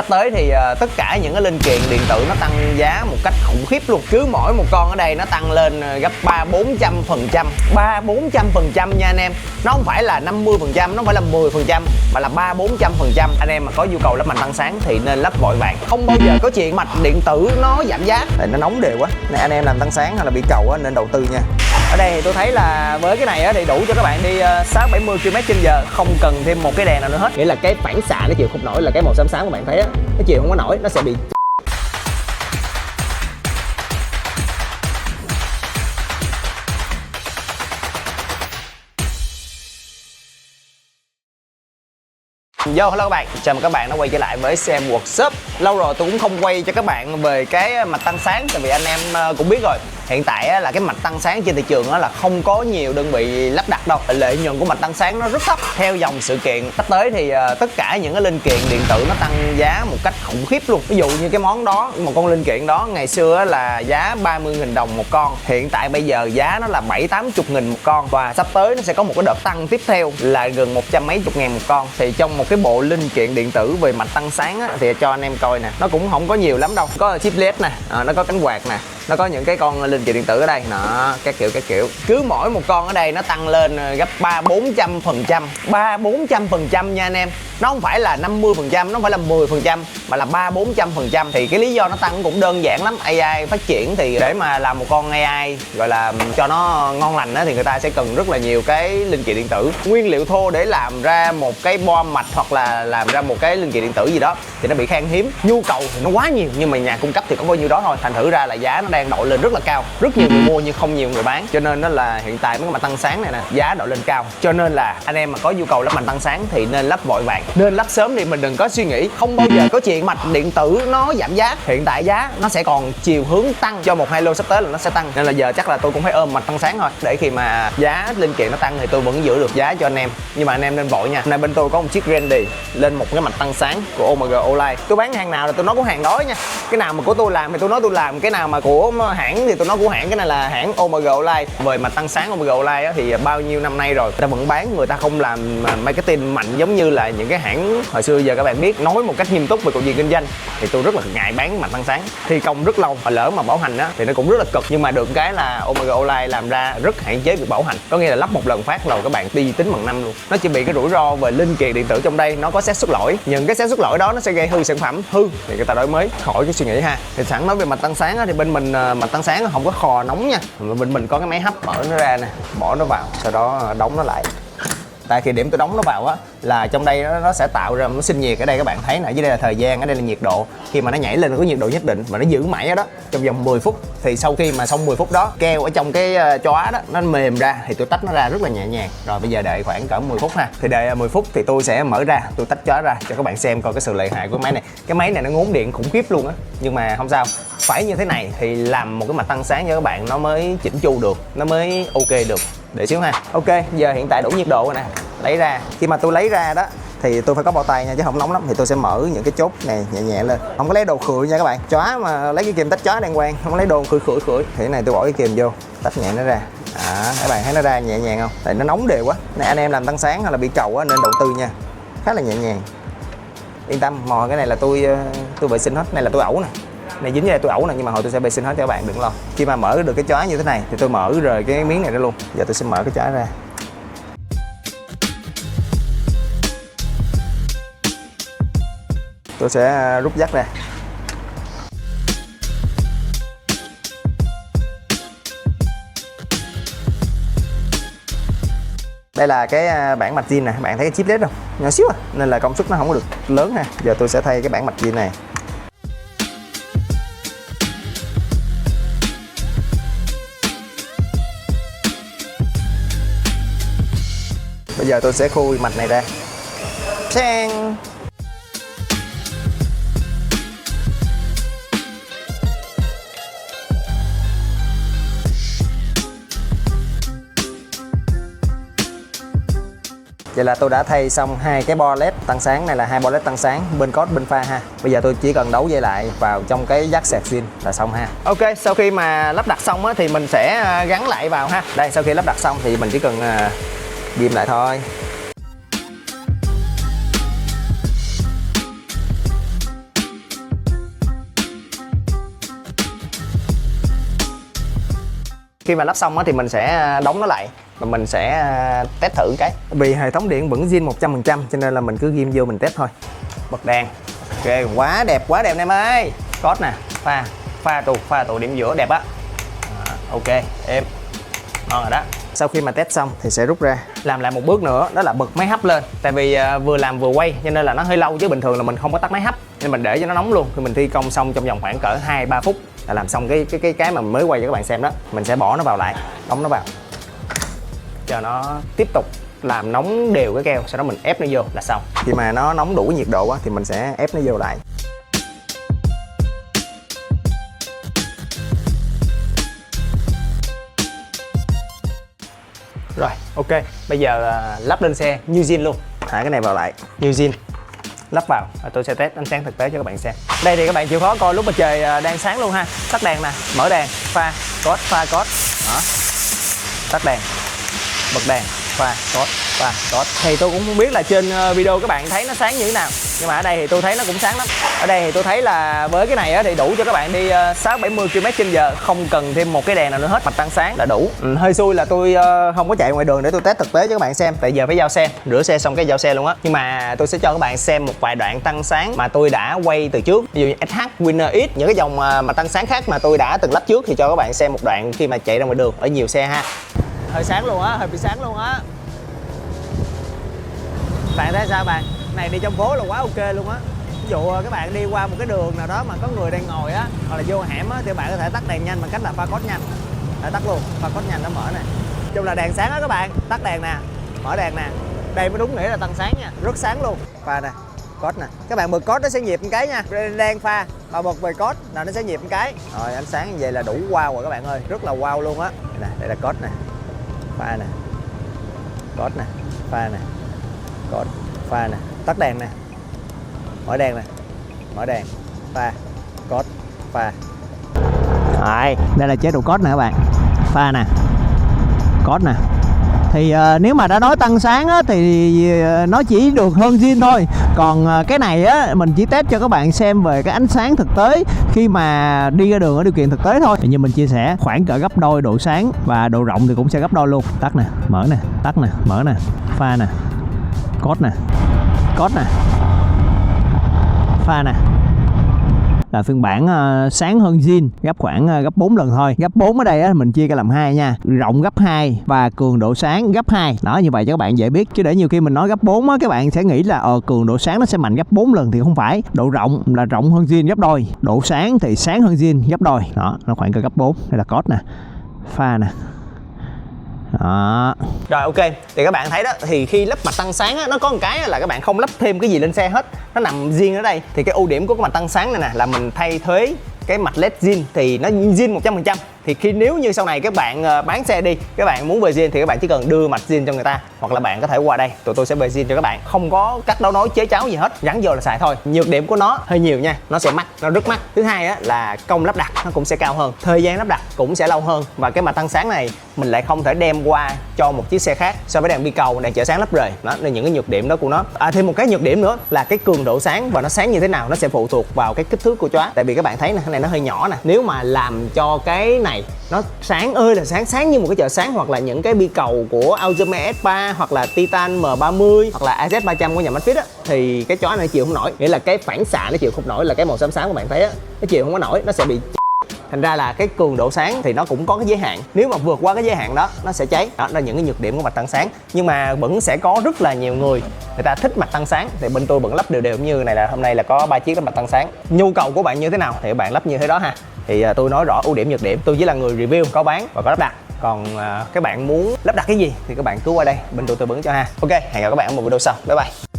Sắp tới thì tất cả những cái linh kiện điện tử nó tăng giá một cách khủng khiếp luôn. Cứ mỗi một con ở đây nó tăng lên gấp 300-400%. 300-400% nha anh em. Nó không phải là 50%, nó không phải là 10%, mà là 300-400%. Anh em mà có nhu cầu lắp mạch tăng sáng thì nên lắp vội vàng. Không bao giờ có chuyện mạch điện tử nó giảm giá. Tại nó nóng đều quá. Này anh em làm tăng sáng hay là bị cầu nên đầu tư nha. Ở đây thì tôi thấy là với cái này thì đủ cho các bạn đi 60-70 km/h, không cần thêm một cái đèn nào nữa hết. Nghĩa là cái phản xạ nó chịu không nổi, là cái màu xám xám của bạn thấy á, nó chịu không có nổi, nó sẽ bị Yo, hello các bạn, chào mừng các bạn đã quay trở lại với Xem Workshop. Lâu rồi tôi cũng không quay cho các bạn về cái mạch tăng sáng, tại vì anh em cũng biết rồi. Hiện tại là cái mạch tăng sáng trên thị trường là không có nhiều đơn vị lắp đặt đâu. Lợi nhuận của mạch tăng sáng nó rất thấp. Theo dòng sự kiện sắp tới thì tất cả những cái linh kiện điện tử nó tăng giá một cách khủng khiếp luôn. Ví dụ như cái món đó, một con linh kiện đó ngày xưa là giá 30.000 đồng một con. Hiện tại bây giờ giá nó là 70-80.000 một con. Và sắp tới nó sẽ có một cái đợt tăng tiếp theo là gần 100 mấy chục ngàn một con. Thì trong một cái bộ linh kiện điện tử về mạch tăng sáng thì cho anh em coi nè, nó cũng không có nhiều lắm đâu. Có chip LED nè, nó có cánh quạt nè, nó có những cái con linh kiện điện tử ở đây nó các kiểu. Cứ mỗi một con ở đây nó tăng lên gấp 300-400%. 300-400% nha anh em. Nó không phải là 50%, nó không phải là 10%, mà là 300-400%. Thì cái lý do nó tăng cũng đơn giản lắm. AI phát triển thì để mà làm một con AI gọi là cho nó ngon lành thì người ta sẽ cần rất là nhiều cái linh kiện điện tử. Nguyên liệu thô để làm ra một cái bo mạch hoặc là làm ra một cái linh kiện điện tử gì đó thì nó bị khan hiếm. Nhu cầu thì nó quá nhiều nhưng mà nhà cung cấp thì có bao nhiêu đó thôi. Thành thử ra là giá nó đang đội lên rất là cao. Rất nhiều người mua nhưng không nhiều người bán. Cho nên nó là hiện tại mấy cái mạch tăng sáng này nè, giá đội lên cao. Cho nên là anh em mà có nhu cầu lắp mạch tăng sáng thì nên lắp vội vàng. Nên lắp sớm đi, mình đừng có suy nghĩ. Không bao giờ có chuyện mạch điện tử nó giảm giá. Hiện tại giá nó sẽ còn chiều hướng tăng, cho 1-2 lô sắp tới là nó sẽ tăng. Nên là giờ chắc là tôi cũng phải ôm mạch tăng sáng thôi. Để khi mà giá linh kiện nó tăng thì tôi vẫn giữ được giá cho anh em. Nhưng mà anh em nên vội nha. Hôm nay bên tôi có một chiếc Randy lên một cái mạch tăng sáng của OMG Olive. Tôi bán hàng nào là tôi nói của hàng đó nha. Cái nào mà của tôi làm thì tôi nói tôi làm, cái nào mà của hãng thì tôi nói của hãng. Cái này là hãng OMG Olive. Về mạch tăng sáng OMG Olive thì bao nhiêu năm nay rồi người ta vẫn bán, người ta không làm marketing mạnh giống như là những cái hãng hồi xưa giờ các bạn biết. Nói một cách nghiêm túc về câu chuyện kinh doanh thì tôi rất là ngại bán mạch tăng sáng, thi công rất lâu và lỡ mà bảo hành thì nó cũng rất là cực. Nhưng mà được cái là OMG Olive làm ra rất hạn chế việc bảo hành, có nghĩa là lắp một lần phát rồi các bạn đi tính bằng năm luôn. Nó chỉ bị cái rủi ro về linh kiện điện tử trong đây nó có xác suất lỗi, những cái xác suất lỗi đó nó sẽ gây hư sản phẩm, hư thì người ta đổi mới. Khỏi cái suy nghĩ ha. Thì sẵn nói về mạch tăng sáng thì bên mình mạch tăng sáng không có khò nóng nha, bên mình có cái máy hấp, mở nó ra nè, bỏ nó vào, sau đó đóng nó lại. Tại khi điểm tôi đóng nó vào là trong đây nó sẽ tạo ra nó sinh nhiệt. Ở đây các bạn thấy nè, dưới đây là thời gian, ở đây là nhiệt độ. Khi mà nó nhảy lên có nhiệt độ nhất định và nó giữ mãi ở đó trong vòng 10 phút. Thì sau khi mà xong 10 phút đó, keo ở trong cái chóa đó nó mềm ra thì tôi tách nó ra rất là nhẹ nhàng. Rồi bây giờ đợi khoảng cỡ 10 phút ha. Thì đợi 10 phút thì tôi sẽ mở ra, tôi tách chóa ra cho các bạn xem coi cái sự lợi hại của máy này. Cái máy này nó ngốn điện khủng khiếp luôn á, nhưng mà không sao. Phải như thế này thì làm một cái mạch tăng sáng cho các bạn nó mới chỉnh chu được, nó mới ok được. Để xíu ha. Ok, giờ hiện tại đủ nhiệt độ rồi nè. Lấy ra. Khi mà tôi lấy ra đó thì tôi phải có bao tay nha, chứ không nóng lắm. Thì tôi sẽ mở những cái chốt này nhẹ nhẹ lên. Không có lấy đồ khưởi nha các bạn. Chóa mà lấy cái kìm tách chóa đàng hoàng, không có lấy đồ khưởi. Thì thế này tôi bỏ cái kìm vô, tách nhẹ nó ra. Các bạn thấy nó ra nhẹ nhàng không? Tại nó nóng đều quá. Này anh em làm tăng sáng hay là bị cầu nên đầu tư nha. Khá là nhẹ nhàng. Yên tâm, mò cái này là tôi vệ sinh hết. Này là tôi ẩu nè. Này dính vô đây tôi ẩu nè, nhưng mà hồi tôi sẽ vệ sinh hết cho các bạn, đừng lo. Khi mà mở được cái chóa như thế này thì tôi mở rời cái miếng này ra luôn. Giờ tôi sẽ mở cái chóa ra. Tôi sẽ rút dắt ra. Đây là cái bảng mạch zin nè, bạn thấy cái chip LED không? Nhỏ xíu nên là công suất nó không có được lớn ha. Giờ tôi sẽ thay cái bảng mạch zin này. Bây giờ tôi sẽ khui mạch này ra. Chang. Vậy là tôi đã thay xong hai cái bo LED tăng sáng. Này là hai bo LED tăng sáng, bên cốt bên pha ha. Bây giờ tôi chỉ cần đấu dây lại vào trong cái jack sạc zin là xong ha. Ok, sau khi mà lắp đặt xong thì mình sẽ gắn lại vào ha. Đây, sau khi lắp đặt xong thì mình chỉ cần ghim lại thôi. khi mà lắp xong á thì mình sẽ đóng nó lại và mình sẽ test thử cái. Vì hệ thống điện vẫn zin 100% cho nên là mình cứ ghim vô mình test thôi. Bật đèn. Ok, quá đẹp em ơi. Cốt nè, pha tụ điểm giữa đẹp á. Ok, em ngon rồi đó. Sau khi mà test xong thì sẽ rút ra. Làm lại một bước nữa, đó là bật máy hấp lên. Tại vì vừa làm vừa quay cho nên là nó hơi lâu, chứ bình thường là mình không có tắt máy hấp, nên mình để cho nó nóng luôn. Thì mình thi công xong trong vòng khoảng cỡ 2-3 phút là làm xong cái mà mình mới quay cho các bạn xem đó. Mình sẽ bỏ nó vào lại, đóng nó vào, cho nó tiếp tục làm nóng đều cái keo, sau đó mình ép nó vô là xong. Khi mà nó nóng đủ nhiệt độ á, thì mình sẽ ép nó vô lại. Rồi, ok, bây giờ lắp lên xe như zin luôn. Thả cái này vào lại, như zin. Lắp vào, tôi sẽ test ánh sáng thực tế cho các bạn xem. Đây thì các bạn chịu khó coi lúc mà trời đang sáng luôn ha. Tắt đèn nè, mở đèn, pha code. Đó. Tắt đèn, bật đèn, pha code. Thì tôi cũng không biết là trên video các bạn thấy nó sáng như thế nào, nhưng mà ở đây thì tôi thấy nó cũng sáng lắm. Ở đây thì tôi thấy là với cái này thì đủ cho các bạn đi 60-70 km/h, không cần thêm một cái đèn nào nữa hết, mặt tăng sáng là đủ. Hơi xui là tôi không có chạy ngoài đường để tôi test thực tế cho các bạn xem, tại giờ phải giao xe, rửa xe xong cái giao xe luôn á. Nhưng mà tôi sẽ cho các bạn xem một vài đoạn tăng sáng mà tôi đã quay từ trước, ví dụ như SH, Winner X, những cái dòng mà tăng sáng khác mà tôi đã từng lắp trước, thì cho các bạn xem một đoạn khi mà chạy ra ngoài đường ở nhiều xe ha. Hơi sáng luôn á, hơi bị sáng luôn á. Bạn thấy sao bạn? Này đi trong phố là quá ok luôn á. Ví dụ các bạn đi qua một cái đường nào đó mà có người đang ngồi á, hoặc là vô hẻm á, thì bạn có thể tắt đèn nhanh bằng cách là pha code nhanh. Đã tắt luôn, pha code nhanh nó mở nè. Chung là đèn sáng á các bạn, tắt đèn nè, mở đèn nè. Đây mới đúng nghĩa là tăng sáng nha, rất sáng luôn. Pha nè, code nè. Các bạn bật code nó sẽ nhịp một cái nha. Đang pha mà bật về code là nó sẽ nhịp một cái. Rồi ánh sáng như vậy là đủ wow rồi các bạn ơi, rất là wow luôn á. Đây nè, đây là code nè. Pha nè. Code nè, pha nè. Code, pha nè, tắt đèn nè, mở đèn nè, mở đèn, pha, code, pha. Rồi, đây là chế độ code nè các bạn, pha nè, code nè. Thì nếu mà đã nói tăng sáng á, thì nó chỉ được hơn zin thôi. Còn cái này á, mình chỉ test cho các bạn xem về cái ánh sáng thực tế khi mà đi ra đường ở điều kiện thực tế thôi. Như mình chia sẻ, khoảng cỡ gấp đôi độ sáng và độ rộng thì cũng sẽ gấp đôi luôn. Tắt nè, mở nè, tắt nè, mở nè, pha nè, code nè, pha nè. Là phiên bản sáng hơn zin, gấp khoảng gấp 4 lần thôi. Gấp 4 ở đây á, mình chia ra làm 2 nha. Rộng gấp 2 và cường độ sáng gấp 2. Đó, như vậy cho các bạn dễ biết. Chứ để nhiều khi mình nói gấp 4 á, các bạn sẽ nghĩ là cường độ sáng nó sẽ mạnh gấp 4 lần, thì không phải. Độ rộng là rộng hơn zin gấp đôi. Độ sáng thì sáng hơn zin gấp đôi. Đó, nó khoảng cỡ gấp 4. Đây là code nè, pha nè. Đó. Rồi ok, thì các bạn thấy đó, thì khi lắp mặt tăng sáng á, nó có một cái là các bạn không lắp thêm cái gì lên xe hết, nó nằm riêng ở đây. Thì cái ưu điểm của cái mặt tăng sáng này nè là mình thay thế cái mặt led zin, thì nó zin 100%. Thì khi nếu như sau này các bạn bán xe đi, các bạn muốn về zin thì các bạn chỉ cần đưa mặt zin cho người ta, hoặc là bạn có thể qua đây, tụi tôi sẽ về zin cho các bạn, không có cắt đấu nối chế cháo gì hết, gắn vô là xài thôi. Nhược điểm của nó hơi nhiều nha, nó sẽ mắc, nó rất mắc. Thứ hai á là công lắp đặt nó cũng sẽ cao hơn, thời gian lắp đặt cũng sẽ lâu hơn, và cái mặt tăng sáng này mình lại không thể đem qua cho một chiếc xe khác so với đèn bi cầu, đèn chở sáng lắp rời. Đó là những cái nhược điểm đó của nó. Thêm một cái nhược điểm nữa là cái cường độ sáng, và nó sáng như thế nào nó sẽ phụ thuộc vào cái kích thước của chóa. Tại vì các bạn thấy nè, cái này nó hơi nhỏ nè, nếu mà làm cho cái này nó sáng ơi là sáng như một cái chợ sáng, hoặc là những cái bi cầu của Alzheimer S3 hoặc là Titan M30 hoặc là AZ300 của nhà Macfit á, thì cái chóa này nó chịu không nổi, nghĩa là cái phản xạ nó chịu không nổi, là cái màu xám xám các bạn thấy á, nó chịu không có nổi, nó sẽ bị. Thành ra là cái cường độ sáng thì nó cũng có cái giới hạn, nếu mà vượt qua cái giới hạn đó nó sẽ cháy. Đó là những cái nhược điểm của mặt tăng sáng, nhưng mà vẫn sẽ có rất là nhiều người ta thích mặt tăng sáng, thì bên tôi vẫn lắp đều như này. Là hôm nay là có 3 chiếc mặt tăng sáng. Nhu cầu của bạn như thế nào thì bạn lắp như thế đó ha. Thì tôi nói rõ ưu điểm nhược điểm, tôi chỉ là người review, có bán và có lắp đặt. Còn các bạn muốn lắp đặt cái gì thì các bạn cứ qua đây, bên tôi tư vấn cho ha. Ok, hẹn gặp các bạn ở một video sau. Bye bye.